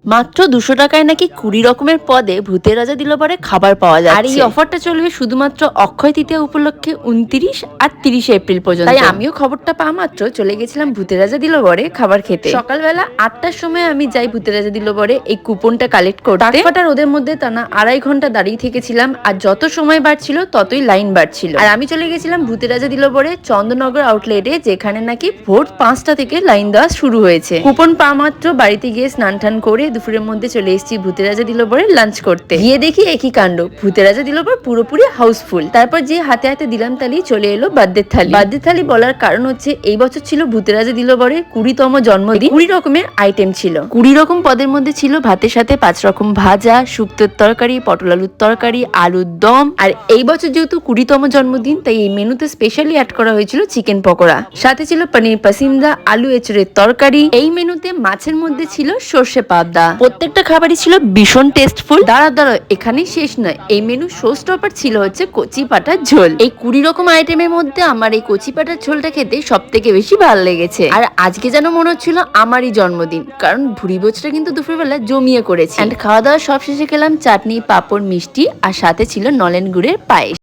মাত্র 200 টাকায় নাকি 20 রকমের পদে ভূতের রাজা দিলবরে খাবার পাওয়া যাচ্ছে। আর এই অফারটা চলবে শুধুমাত্র অক্ষয় তৃতীয়া উপলক্ষে 29 আর 30 এপ্রিল পর্যন্ত। তাই আমিও খবরটা পাওয়া মাত্র চলে গেছিলাম ভূতের রাজা দিলবরে খাবার খেতে। সকালবেলা 8টার সময় আমি যাই ভূতের রাজা দিলবরে এই কুপনটা কালেক্ট করতে। ডাকপাটার ওদের মধ্যে টানা 2.5 ঘন্টা দাঁড়িয়ে থেকেছিলাম, আর যত সময় বাড়ছিল ততই লাইন বাড়ছিল। আর আমি চলে গেছিলাম ভূতের রাজা দিলবরে চন্দননগর আউটলেটে, যেখানে নাকি ভোর 5টা থেকে লাইন দেওয়া শুরু হয়েছে। কুপন পাওয়া মাত্র বাড়িতে গিয়ে স্নান টান করে দুপুরের মধ্যে চলে এসেছি ভূতের রাজা দিলবরে লাঞ্চ করতে। গিয়ে দেখি একই কাণ্ড, ভূতের রাজা দিলবর পুরোপুরি হাউসফুল। তারপর যে হাতে হাতে দিলাম তালি চলে এলো বার্থডে থালি। বার্থডে থালি বলার কারণ হচ্ছে এই বছর ছিল ভূতের রাজা দিলবরে 20তম জন্মদিন। 20 রকমের আইটেম ছিল। 20 রকম পদের মধ্যে ছিল ভাতের সাথে 5 রকম ভাজা, শুক্তোর তরকারি, পটল আলুর তরকারি, আলুর দম। আর এই বছর যেহেতু 20তম জন্মদিন, তাই এই মেনুতে স্পেশালি অ্যাড করা হয়েছিল চিকেন পকোড়া। সাথে ছিল পনির পাসিন্দা, আলু এঁচড়ের তরকারি। এই মেনুতে মাছের মধ্যে ছিল সর্ষে পাবদা। প্রত্যেকটা খাবারই ছিল ভীষণ টেস্টফুল। দাঁড়া এখানেই শেষ নয়, এই মেনু শো স্টপার ছিল হচ্ছে কচি পাটার ঝোল। এই 20 রকম আইটেমের মধ্যে আমার এই কচি পাটার ঝোলটা খেতে সব থেকে বেশি ভালো লেগেছে। আর আজকে যেন মনে হচ্ছিল আমারই জন্মদিন, কারণ ভুড়ি ভোজটা কিন্তু দুপুরবেলা জমিয়ে করেছি। এন্ড খাওয়া দাওয়া সব শেষে খেলাম চাটনি, পাঁপড়, মিষ্টি, আর সাথে ছিল নলেন গুড়ের পায়েস।